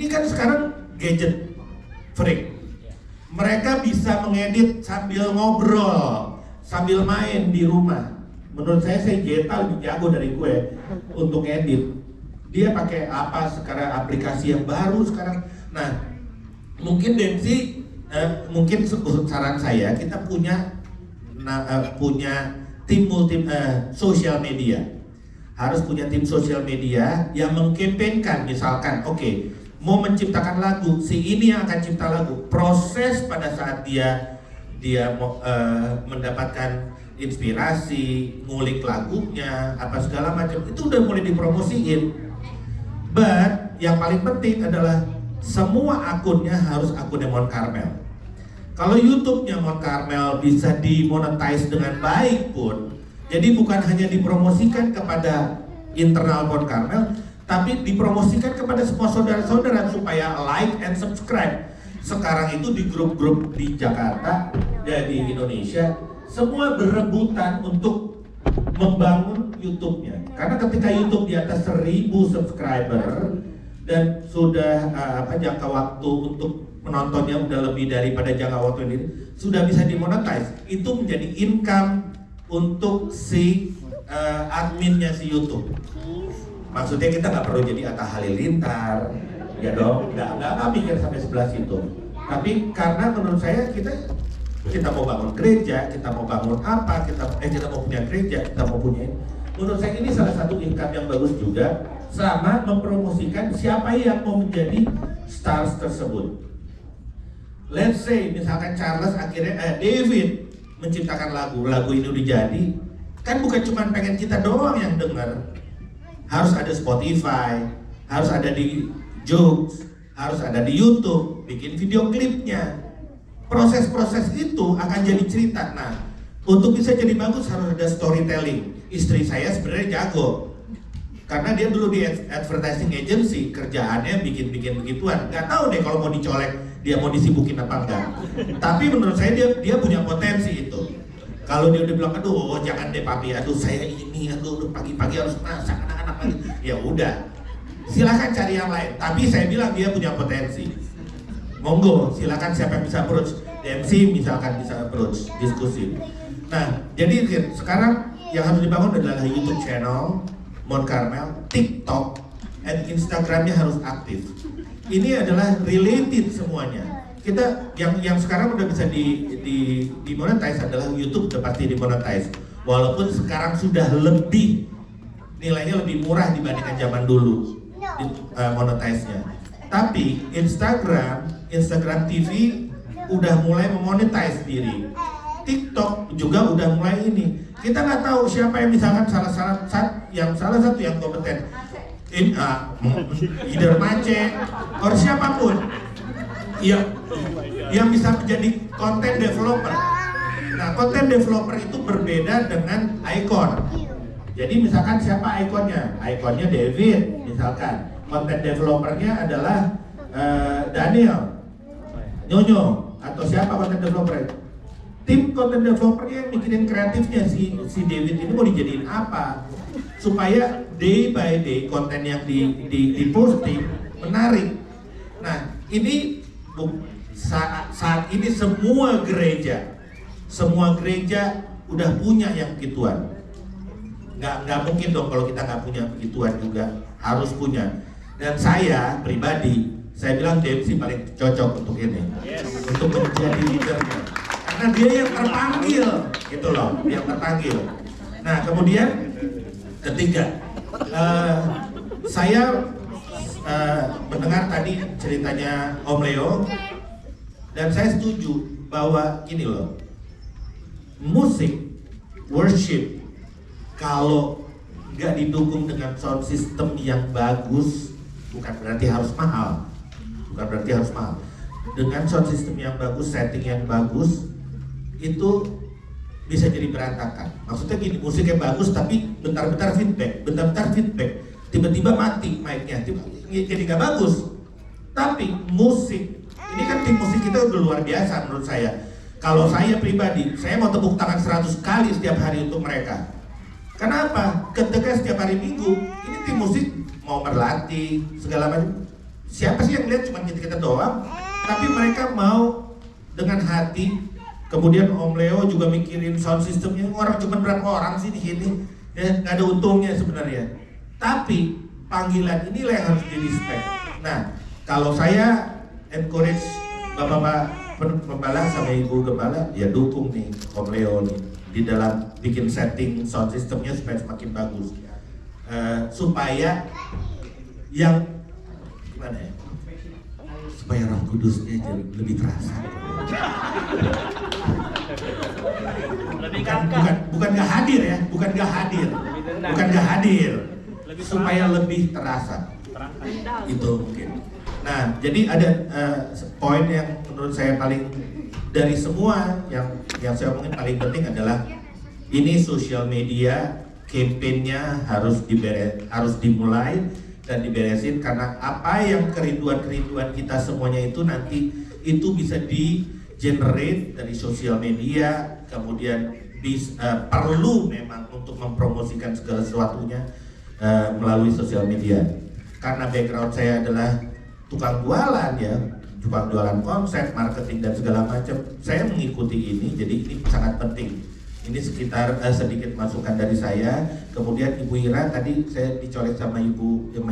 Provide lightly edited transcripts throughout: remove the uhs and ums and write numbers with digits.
Ini kan sekarang gadget freak. Mereka bisa mengedit sambil ngobrol, sambil main di rumah. Menurut saya Jeta lebih jago dari gue untuk edit. Dia pakai apa sekarang, aplikasi yang baru sekarang. Nah, mungkin Dempsey, mungkin saran saya, kita punya tim sosial media. Harus punya tim sosial media yang mengkampanyekan, misalkan, oke, mau menciptakan lagu, si ini yang akan cipta lagu. Proses pada saat dia mendapatkan inspirasi, ngulik lagunya, apa segala macam, itu udah mulai dipromosiin. But yang paling penting adalah semua akunnya harus akunnya Mon Carmel. Kalau YouTube-nya Mon Carmel bisa dimonetize dengan baik pun, jadi bukan hanya dipromosikan kepada internal Mon Carmel, tapi dipromosikan kepada semua saudara-saudara supaya like and subscribe. Sekarang itu di grup-grup di Jakarta, di Indonesia, semua berebutan untuk membangun YouTube-nya. Karena ketika YouTube di atas 1000 subscriber dan sudah jangka waktu untuk menontonnya udah lebih daripada jangka waktu ini, sudah bisa dimonetize, itu menjadi income untuk si adminnya si YouTube. Maksudnya kita nggak perlu jadi Atta Halilintar, ya dong, nggak mikir sampai sebelah situ. Tapi karena menurut saya kita mau bangun gereja, kita mau bangun apa, kita mau punya gereja, kita mau punya. Menurut saya ini salah satu income yang bagus juga, sama mempromosikan siapa yang mau menjadi stars tersebut. Let's say misalkan Charles akhirnya David menciptakan lagu ini udah jadi, kan bukan cuma pengen kita doang yang dengar. Harus ada Spotify, harus ada di Joox, harus ada di YouTube, bikin video klipnya. Proses-proses itu akan jadi cerita. Nah, untuk bisa jadi bagus harus ada storytelling. Istri saya sebenarnya jago, karena dia dulu di advertising agency, kerjaannya bikin-bikin begituan. Gak tahu deh kalau mau dicolek, dia mau disibukin apa enggak. Tapi menurut saya dia punya potensi itu. Kalau dia udah bilang, aduh jangan deh papi, aduh saya ini, aduh pagi-pagi harus masak anak-anak lagi. Ya udah, silakan cari yang lain. Tapi saya bilang dia punya potensi. Monggo, silakan siapa yang bisa approach. MC misalkan bisa approach, diskusi. Nah, jadi sekarang yang harus dibangun adalah YouTube channel Mon Carmel, TikTok, dan Instagramnya harus aktif. Ini adalah related semuanya. Kita yang sekarang udah bisa dimonetize adalah YouTube udah pasti dimonetize. Walaupun sekarang sudah nilainya lebih murah dibandingkan zaman dulu monetize-nya. Tapi Instagram TV udah mulai memonetize diri. TikTok juga udah mulai ini. Kita nggak tahu siapa yang misalkan salah satu yang kompeten. Either Mace or siapapun yang bisa menjadi content developer. Nah, content developer itu berbeda dengan icon. Jadi misalkan siapa ikonnya? Ikonnya David misalkan. Content developernya adalah Daniel, Nyonyo, atau siapa content developer? Tim content developernya yang mikirin kreatifnya si David ini mau dijadiin apa supaya day by day konten yang di posting menarik. Nah, ini saat ini semua gereja udah punya yang begituan. Nggak mungkin dong kalau kita nggak punya begituan juga, harus punya. Dan saya pribadi, saya bilang Dempsey paling cocok untuk ini, untuk menjadi leadernya, karena dia yang terpanggil, gitu loh, yang terpanggil. Nah, kemudian ketiga, saya mendengar tadi ceritanya Om Leo, dan saya setuju bahwa gini loh, musik, worship, kalau nggak didukung dengan sound system yang bagus, bukan berarti harus mahal. Dengan sound system yang bagus, setting yang bagus, itu bisa jadi berantakan. Maksudnya gini, musiknya bagus tapi bentar-bentar feedback, tiba-tiba mati mic-nya, jadi nggak bagus. Tapi musik, ini kan tim musik kita udah luar biasa menurut saya. Kalau saya pribadi, saya mau tepuk tangan 100 kali setiap hari untuk mereka. Kenapa? Ketika setiap hari Minggu, ini tim musik mau berlatih segala macam, siapa sih yang lihat cuma kita doang, tapi mereka mau dengan hati. Kemudian Om Leo juga mikirin sound systemnya, orang cuma berapa orang sih di sini, ya nggak ada untungnya sebenarnya. Tapi panggilan inilah yang harus di-respect. Nah, kalau saya encourage bapak-bapak pembala sama ibu gembala, ya dukung nih Om Leo nih di dalam bikin setting sound systemnya supaya semakin bagus, supaya yang gimana ya, supaya Roh Kudusnya jadi lebih terasa. Bukan gak hadir ya, bukan gak hadir, supaya lebih terasa. Itu mungkin. Nah, jadi ada poin yang menurut saya paling dari semua yang saya omongin paling penting adalah ini sosial media campaign-nya harus dimulai dan diberesin, karena apa yang kerinduan kita semuanya itu nanti itu bisa di-generate dari sosial media, kemudian perlu memang untuk mempromosikan segala sesuatunya melalui sosial media. Karena background saya adalah tukang jualan ya, tukang jualan konsep, marketing dan segala macam. Saya mengikuti ini, jadi ini sangat penting. Ini sekitar sedikit masukan dari saya. Kemudian Ibu Ira tadi saya dicolek sama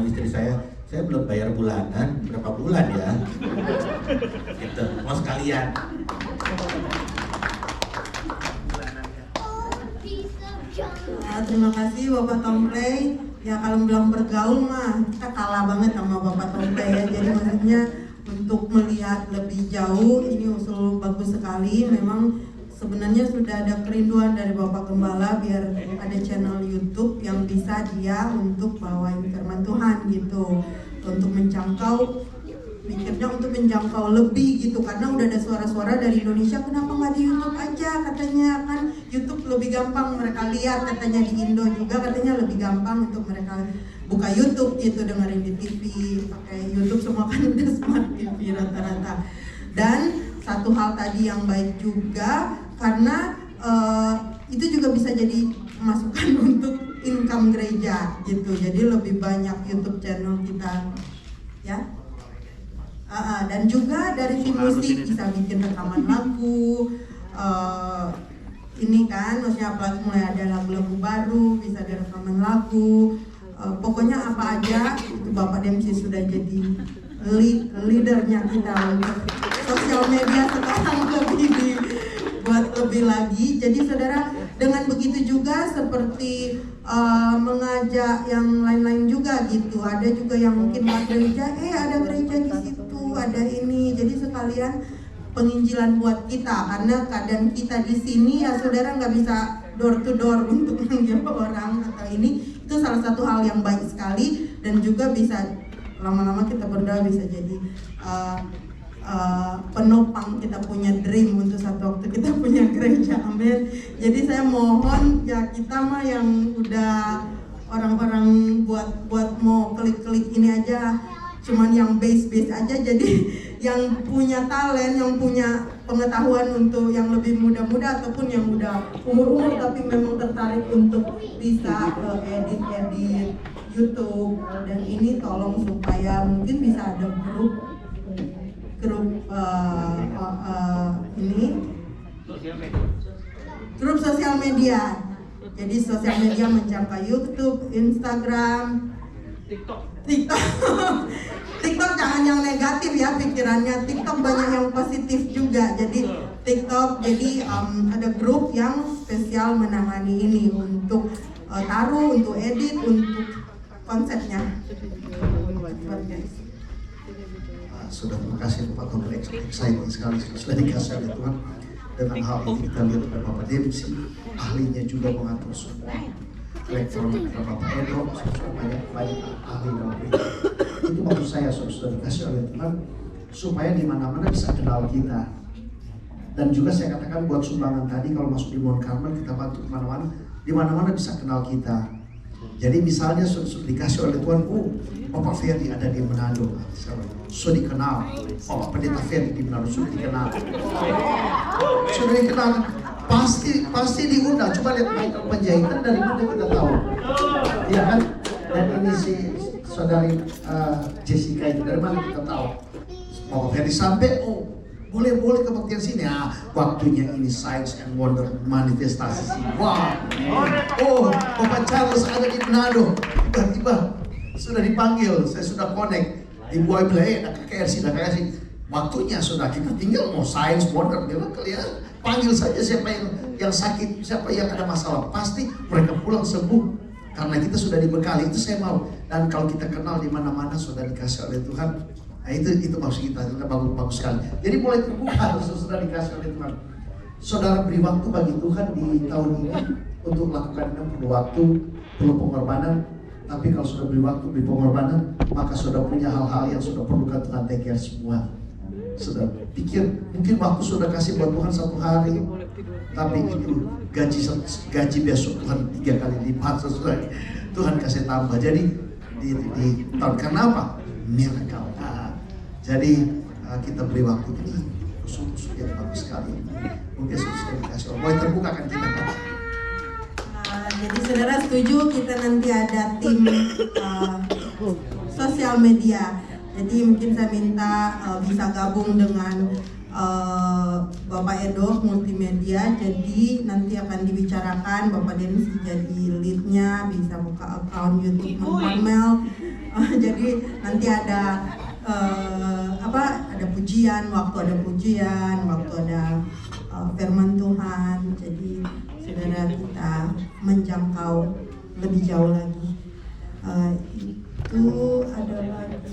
istri saya belum bayar bulanan, berapa bulan ya? Gitu, mau sekalian. Terima kasih Bapak Tomplay. Ya kalau bilang bergaul mah kita kalah banget sama Bapak Tomplay ya. Jadi maksudnya untuk melihat lebih jauh ini usul bagus sekali. Memang sebenarnya sudah ada kerinduan dari Bapak Gembala biar ada channel YouTube yang bisa dia untuk bawain firman Tuhan gitu, untuk menjangkau, pikirnya untuk menjangkau lebih gitu, karena udah ada suara-suara dari Indonesia, kenapa nggak di YouTube aja katanya, kan YouTube lebih gampang mereka lihat katanya, di Indo juga katanya lebih gampang untuk mereka buka YouTube gitu, dengerin di TV, pakai YouTube semua kan udah smart TV rata-rata. Dan satu hal tadi yang baik juga, karena itu juga bisa jadi masukan untuk income gereja gitu, jadi lebih banyak YouTube channel kita ya. Dan juga dari tim musik bisa bikin rekaman lagu, ini kan maksudnya apalagi mulai ada lagu-lagu baru, bisa ada rekaman lagu, pokoknya apa aja itu Bapak Dempsey sudah jadi leadernya kita untuk sosial media sekarang lebih dibuat lebih lagi. Jadi saudara, dengan begitu juga seperti mengajak yang lain-lain juga gitu, ada juga yang mungkin buat gereja, ada gereja di situ, ada ini, jadi sekalian penginjilan buat kita, karena keadaan kita di sini ya saudara nggak bisa door to door untuk manggil orang atau ini, itu salah satu hal yang baik sekali, dan juga bisa lama-lama kita berdoa bisa jadi penopang kita punya dream untuk satu waktu kita punya gereja, amin. Jadi saya mohon ya, kita mah yang udah orang-orang buat mau klik-klik ini aja, cuman yang base aja, jadi yang punya talent, yang punya pengetahuan untuk yang lebih muda-muda ataupun yang udah umur-umur tapi memang tertarik untuk bisa edit YouTube, dan ini tolong supaya mungkin bisa ada grup sosial media. Jadi sosial media menjangkau YouTube, Instagram, TikTok jangan yang negatif ya pikirannya. TikTok banyak yang positif juga. Jadi TikTok, jadi ada grup yang spesial menangani ini untuk taruh, untuk edit, untuk konsepnya. Sudah, terima kasih Pak Tom, exciting sekali sudah dikasih oleh Tuhan. Dengan hal ini kita lihat oleh Bapak Dempsey, ahlinya juga mengatur semua elektronik, Bapak Edo, banyak ahli dalam ini. Itu maksud saya sudah dikasih oleh Tuhan supaya di mana-mana bisa kenal kita. Dan juga saya katakan buat sumbangan tadi, kalau masuk di Mount Carmel kita bantu kemana-mana, di mana-mana bisa kenal kita. Jadi misalnya sudah dikasih oleh Tuhan, Bapak Ferry ada di Manado, sudah dikenal. Bapak Pendeta Ferry di Manado sudah dikenal. Sudah dikenal, pasti diundang. Coba lihat Michael Penjahitan, dari mana kita tahu? Ya kan? Dan ini si saudari Jessica itu dari mana kita tahu? Mau Ferry sampai, boleh kebaktian sini. Waktunya ini Signs and Wonder manifestasi sini. Wah, Bapak Charles ada di Manado. Tiba-tiba sudah dipanggil, saya sudah connect. Ibu Ayu bilang, KRC. Waktunya sudah, kita tinggal mau Signs Wonder. Dia bilang, kalian panggil saja siapa yang sakit, siapa yang ada masalah. Pasti mereka pulang sembuh. Karena kita sudah dibekali, itu saya mau. Dan kalau kita kenal di mana-mana sudah dikasih oleh Tuhan. Nah itu maksud kita, itu bagus sekali. Jadi mulai terbuka, sudah dikasih oleh Tuhan. Saudara beri waktu bagi Tuhan di tahun ini untuk melakukan itu perlu waktu, perlu pengorbanan. Tapi kalau sudah beri waktu, beri pengorbanan, maka sudah punya hal-hal yang sudah perlukan Tuhan take care semua. Sudah pikir, mungkin waktu sudah kasih buat Tuhan 1 hari, tapi itu gaji besok Tuhan 3 kali lipat sesuai. Tuhan kasih tambah. Jadi di tahun kenapa? Miracle. Jadi kita beri waktu ini usul-usul yang bagus sekali. Mungkin sudah dikasih Allah. Boleh terbuka kan kita? Jadi saudara setuju kita nanti ada tim sosial media. Jadi mungkin saya minta bisa gabung dengan Bapak Edo multimedia. Jadi nanti akan dibicarakan Bapak Densi jadi leadnya, bisa buka akun YouTube Mel. Jadi nanti ada ada pujian, waktu ada firman Tuhan. Jadi saudara kita menjangkau lebih jauh lagi. Itu ada lagi.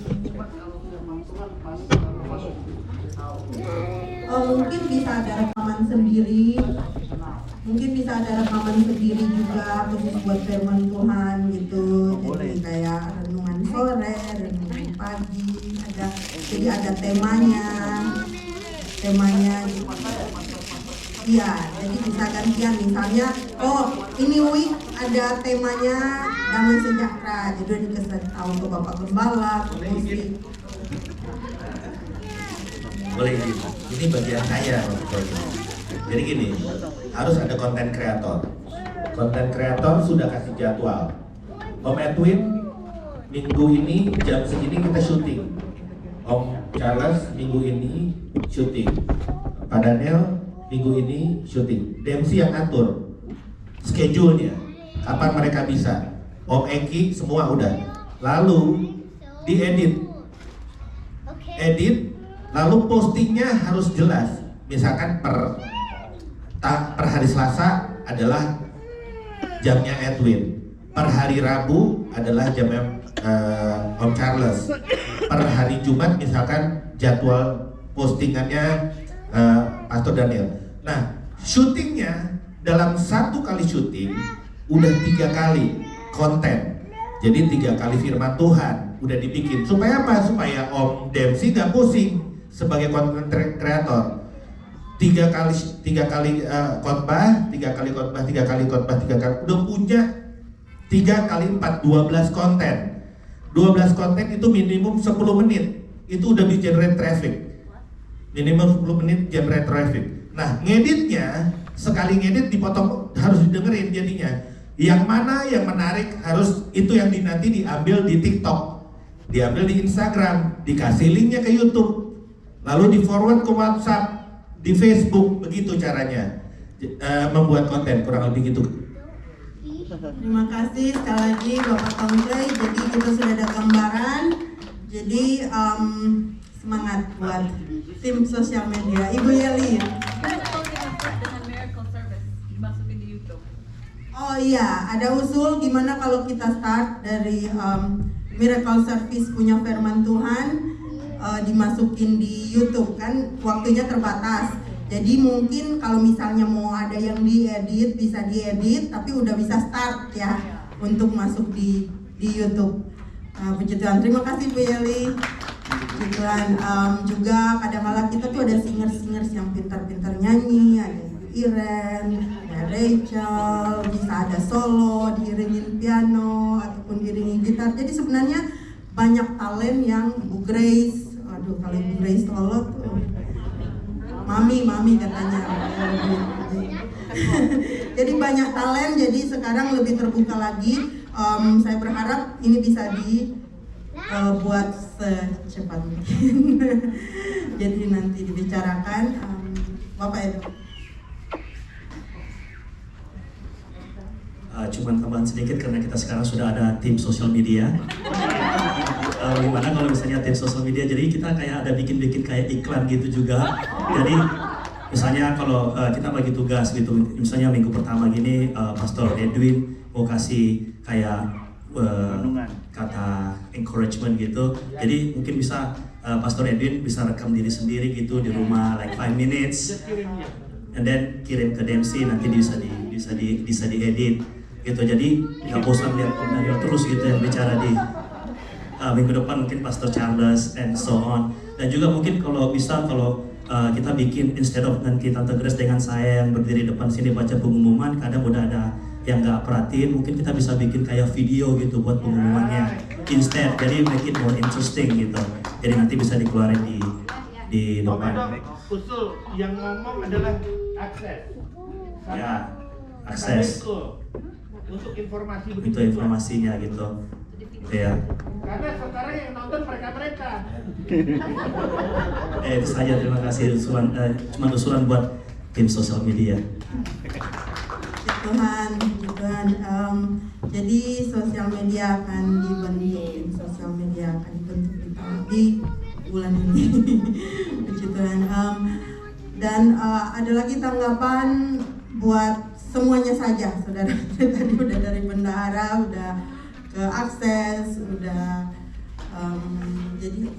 Mungkin bisa ada rekaman sendiri. Juga khusus buat firman Tuhan gitu. Jadi kayak renungan sore, renungan pagi, jadi ada temanya gitu. Iya, jadi bisa gantian misalnya, ini week ada temanya damai sejahtera, jadi dikasih tahu ke Bapak Gembala, ke musik. Boleh ini bagian saya. Jadi gini, harus ada konten kreator. Konten kreator sudah kasih jadwal. Om Edwin minggu ini jam segini kita syuting. Om Charles minggu ini syuting. Pak Daniel minggu ini syuting. Dempsey yang atur schedule-nya, kapan mereka bisa. Om Eki semua udah. Lalu diedit. Lalu postingnya harus jelas. Misalkan per hari Selasa adalah jamnya Edwin, per hari Rabu adalah jamnya Om Charles, per hari Jumat misalkan jadwal postingannya Pastor Daniel. Nah, syutingnya dalam 1 kali syuting udah 3 kali konten. Jadi 3 kali firman Tuhan udah dibikin. Supaya apa? Supaya Om Dempsey gak pusing sebagai konten kreator. 3 kali khotbah, 3 kali udah punya 3 kali 4, 12 konten. 12 konten itu minimum 10 menit. Itu udah di-generate traffic. Minimum 10 menit generate traffic. Nah, ngeditnya, sekali ngedit dipotong harus didengerin jadinya. Yang mana yang menarik harus itu yang nanti diambil di TikTok, diambil di Instagram, dikasih linknya ke YouTube, lalu di forward ke WhatsApp, di Facebook, begitu caranya membuat konten, kurang lebih gitu. Terima kasih sekali lagi Bapak Tomplay. Jadi kita sudah ada gambaran. Jadi semangat buat tim sosial media. Ibu Yeli. Oh iya, ada usul gimana kalau kita start dari Miracle Service punya firman Tuhan dimasukin di YouTube, kan waktunya terbatas. Jadi mungkin kalau misalnya mau ada yang diedit, bisa diedit, tapi udah bisa start ya untuk masuk di YouTube. Puji Tuhan, terima kasih Bu Yeli. Puji Tuhan, juga kadang-kadang kita tuh ada singers yang pintar-pintar nyanyi, ada Iren, ada Rachel, bisa ada solo, diiringin piano ataupun diiringin gitar. Jadi sebenarnya banyak talent yang Bu Grace, aduh kalau Bu Grace solo tuh mami katanya. Jadi banyak talent, jadi sekarang lebih terbuka lagi. Saya berharap ini bisa buat secepat mungkin. Jadi nanti dibicarakan. Bapak itu. Cuman tambahan sedikit karena kita sekarang sudah ada tim sosial media. Gimana kalau misalnya tim sosial media, jadi kita kayak ada bikin kayak iklan gitu juga. Jadi misalnya kalau kita bagi tugas gitu, misalnya minggu pertama gini Pastor Edwin mau kasih kayak kata encouragement gitu. Jadi mungkin bisa Pastor Edwin bisa rekam diri sendiri gitu di rumah like 5 minutes, and then kirim ke Dempsey, nanti bisa diedit gitu. Jadi nggak bosan lihat Daniel terus gitu yang bicara di minggu depan mungkin Pastor Charles and so on. Dan juga mungkin kalau bisa kita bikin instead of nanti Tante Grace dengan saya yang berdiri depan sini baca pengumuman, kadang udah ada yang nggak perhatiin, mungkin kita bisa bikin kayak video gitu buat pengumumannya instead, jadi make it more interesting gitu. Jadi nanti bisa dikeluarin di depan. Usul yang ngomong adalah akses. Ya, akses. Untuk informasi Itu informasinya gitu. Ya. Karena sekarang yang nonton mereka. Itu saja, terima kasih usulan, cuma usulan buat tim sosial media. Tuhan. Jadi sosial media akan dibentuk, tim sosial media akan dibentuk di bulan ini. Puji Tuhan. Dan ada lagi tanggapan buat semuanya saja, saudara. Tadi udah dari bendahara, udah ke akses, udah jadi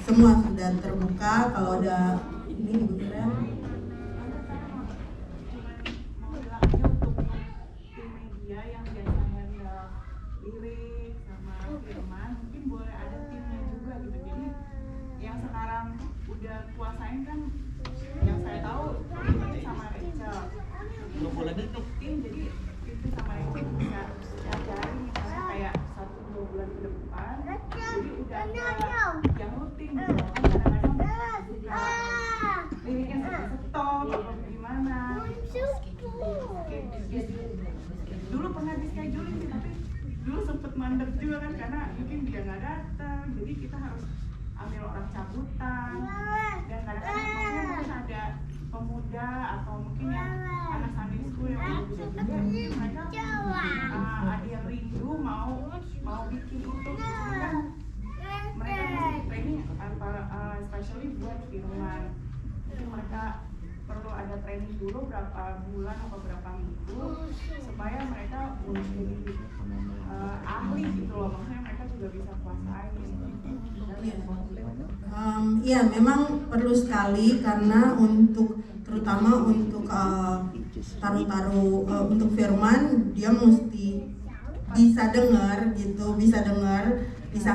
semua sudah terbuka. Kalau ada ini Ibu Ira. Kuasain kan yang saya tahu sama Rachel untuk tim, jadi itu sama Rachel bisa diajarin misalnya kayak 1-2 bulan ke depan, jadi udah yang rutin gitu. Kadang-kadang liriknya stop atau gimana. Dulu pernah di scheduling sih, tapi dulu sempet mandek juga kan karena mungkin dia nggak datang, jadi kita harus ambil orang cabutan. Dan kadang-kadang mungkin ada pemuda atau mungkin yang anak Sunday school yang muda juga, mereka ada yang rindu mau bikin itu kan mereka mesti training especially buat firman. Jadi mereka perlu ada training dulu berapa bulan atau berapa minggu supaya mereka menjadi ahli gitu loh, maksudnya mereka juga bisa kuasain. Iya, memang perlu sekali karena terutama untuk untuk firman, dia mesti bisa dengar gitu, bisa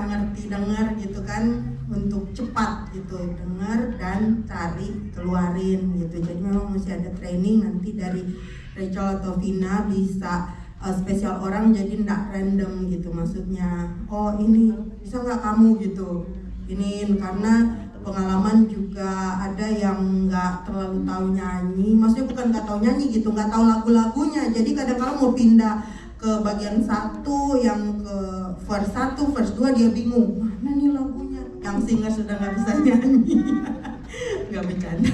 ngerti dengar gitu kan, untuk cepat gitu dengar dan cari keluarin gitu. Jadi memang mesti ada training nanti dari Rachel atau Vina, bisa spesial orang, jadi nggak random gitu, maksudnya oh ini bisa nggak kamu gitu ini, karena pengalaman juga ada yang nggak terlalu tahu nyanyi, maksudnya bukan nggak tahu nyanyi gitu, nggak tahu lagu-lagunya, jadi kadang-kadang mau pindah ke bagian 1 yang ke verse 1, verse 2 dia bingung mana nih lagunya, yang singer sudah nggak bisa nyanyi. Nggak bercanda.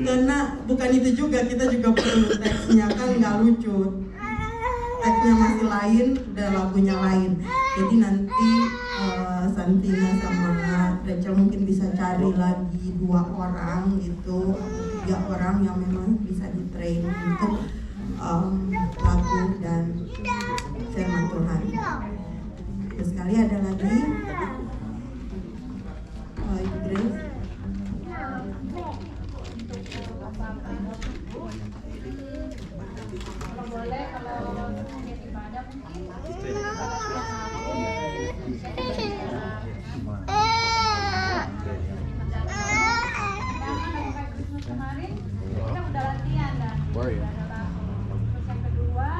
Karena bukan itu juga, kita juga perlu teksnya kan, nggak lucu, teksnya masih lain, udah lagunya lain. Jadi nanti Santina sama Rachel mungkin bisa cari lagi 2 orang gitu, 3 orang yang memang bisa di-train untuk lagu dan firman Tuhan. Terus sekali ada lagi Ibu Grace. Kalau boleh, kalau mungkin ibadah mungkin kemarin kita udah latihan dan udah ada lagu. Terus yang kedua,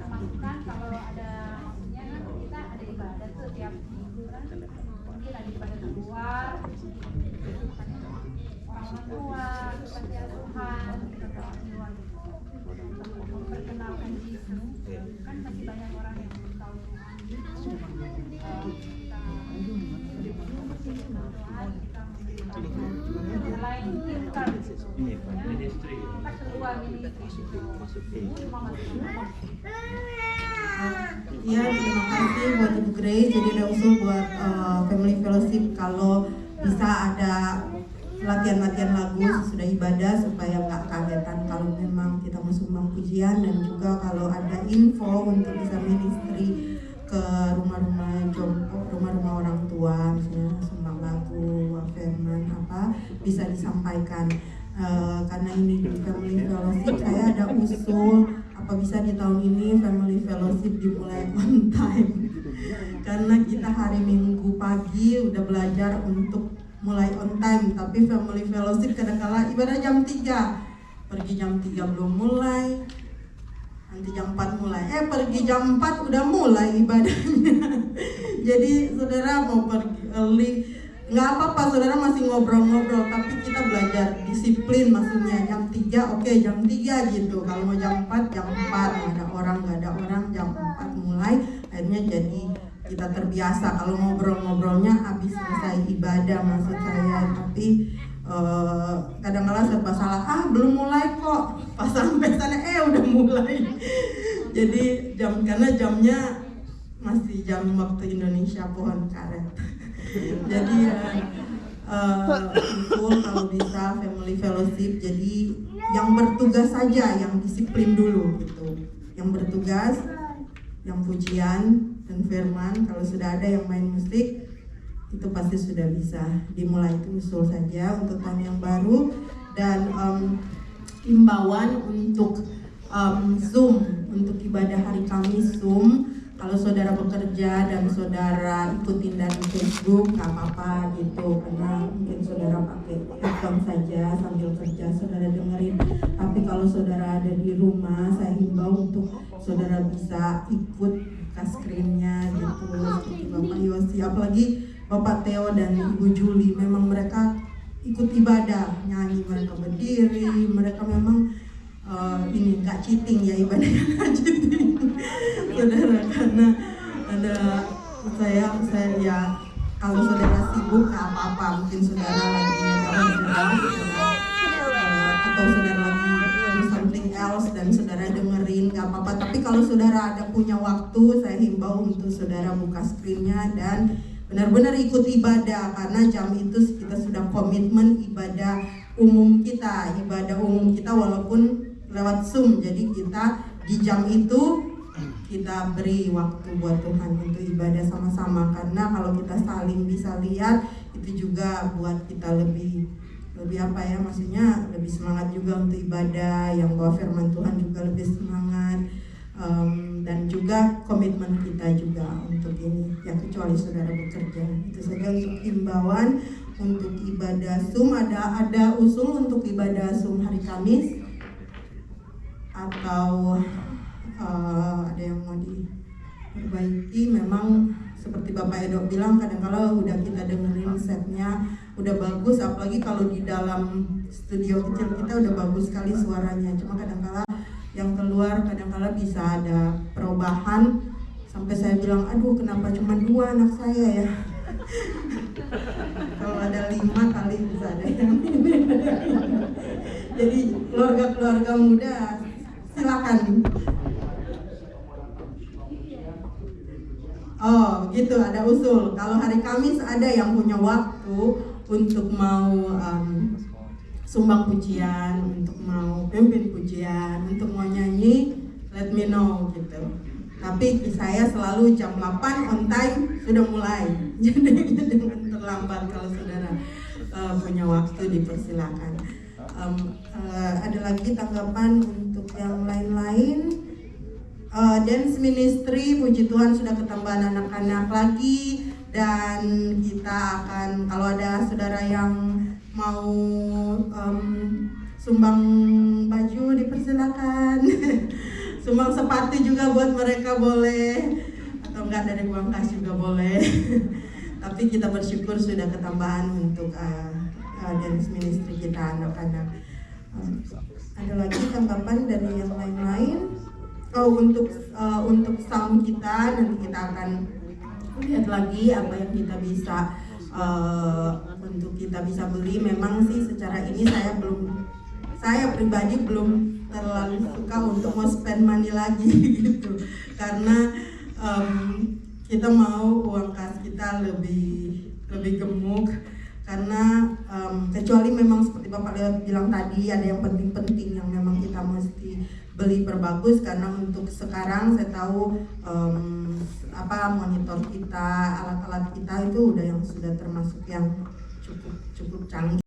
masukan kalau ada, maksudnya kan kita ada ibadah tuh tiap minggu kan, mungkin ada ibadah keluar, orang tua, kepada Tuhan, memperkenalkan Yesus. Kan masih banyak orang yang belum tahu Tuhan. Tuhan, kita memberitakan selain kita gitu. Kita keluar ministry gitu. Mama Ya, terima kasih buat Ibu Grace. Jadi ada usul buat Family Fellowship kalau bisa ada latihan-latihan lagu sesudah ibadah supaya nggak kagetan kalau memang kita mau sumbang pujian, dan juga kalau ada info untuk bisa ministry ke rumah-rumah jompo, rumah-rumah orang tua, misalnya sumbang lagu, firman apa, bisa disampaikan. Karena ini di Family Fellowship saya ada usul apa bisa di tahun ini Family Fellowship dimulai on time. Karena kita hari Minggu pagi udah belajar untuk mulai on time, tapi Family Fellowship kadang-kala ibadah jam 3, pergi jam 3 belum mulai, nanti jam 4 mulai, pergi jam 4 udah mulai ibadahnya. Jadi saudara mau pergi early nggak apa-apa, saudara masih ngobrol-ngobrol, tapi kita belajar disiplin, maksudnya jam 3 oke, jam 3 gitu. Kalau mau jam 4 jam 4, nggak ada orang jam 4 mulai. Akhirnya jadi kita terbiasa kalau ngobrol-ngobrolnya habis selesai ibadah, maksud saya. Tapi kadang-kadang serba salah, belum mulai kok, pas sampai sana udah mulai. Jadi karena jamnya masih jam waktu Indonesia pohon karet. Jadi itu kalau bisa Family Fellowship, jadi yang bertugas saja yang disiplin dulu gitu, yang bertugas, yang pujian dan firman. Kalau sudah ada yang main musik itu pasti sudah bisa dimulai, itu usul saja untuk tahun yang baru. Dan imbauan untuk Zoom, untuk ibadah hari Kamis Zoom. Kalau saudara bekerja dan saudara ikutin dari Facebook, nggak apa-apa gitu, karena mungkin saudara pakai headphone saja sambil kerja, saudara dengerin. Tapi kalau saudara ada di rumah, saya himbau untuk saudara bisa ikut buka screen-nya gitu, seperti Bapak Yosi, apalagi Bapak Theo dan Ibu Juli, memang mereka ikut ibadah, nyanyi, mereka berdiri, mereka memang ini nggak cheating ya, ibadahnya nggak cheating, saudara, karena ada saya ya, kalau saudara sibuk nggak apa-apa, mungkin saudara lagi atau saudara lagi do something else dan saudara dengerin, nggak apa-apa. Tapi kalau saudara ada punya waktu, saya himbau untuk saudara buka screen-nya dan benar-benar ikut ibadah, karena jam itu kita sudah komitmen ibadah umum kita walaupun lewat Zoom. Jadi kita di jam itu kita beri waktu buat Tuhan untuk ibadah sama-sama, karena kalau kita saling bisa lihat itu juga buat kita lebih apa ya, maksudnya lebih semangat juga untuk ibadah, yang bawa firman Tuhan juga lebih semangat, dan juga komitmen kita juga untuk ini ya, kecuali saudara bekerja. Itu saja untuk himbauan untuk ibadah Zoom. Ada usul untuk ibadah Zoom hari Kamis atau ada yang mau diperbaiki? Memang seperti Bapak Edo bilang, kadang-kadang udah kita dengerin setnya udah bagus, apalagi kalau di dalam studio kecil kita udah bagus sekali suaranya, cuma kadang-kadang yang keluar kadang-kadang bisa ada perubahan, sampai saya bilang, aduh kenapa cuma 2 anak saya ya. Kalau ada 5 kali bisa ada yang ini. Jadi keluarga-keluarga muda silakan. Oh gitu, ada usul. Kalau hari Kamis ada yang punya waktu untuk mau sumbang pujian, untuk mau pimpin pujian, untuk mau nyanyi, let me know gitu. Tapi saya selalu jam 8 on time sudah mulai. Jadi jangan terlambat kalau saudara punya waktu, dipersilakan. Ada lagi tanggapan untuk yang lain-lain? Dance Ministry, puji Tuhan sudah ketambahan anak-anak lagi, dan kita akan, kalau ada saudara yang mau sumbang baju dipersilakan. Sumbang sepatu juga buat mereka boleh, atau enggak dari uang kas juga boleh. Tapi kita bersyukur sudah ketambahan untuk dance ministry kita anak-anak. Ada lagi tanggapan dari yang lain-lain? Untuk sound kita nanti kita akan lihat lagi apa yang kita bisa kita bisa beli. Memang sih secara ini saya pribadi belum terlalu suka untuk mau spend money lagi gitu, karena kita mau uang kas kita lebih gemuk, karena kecuali memang seperti Bapak Leo bilang tadi ada yang penting-penting yang memang kita mesti beli berbagus, karena untuk sekarang saya tahu monitor kita, alat-alat kita itu udah yang sudah termasuk yang cukup canggih.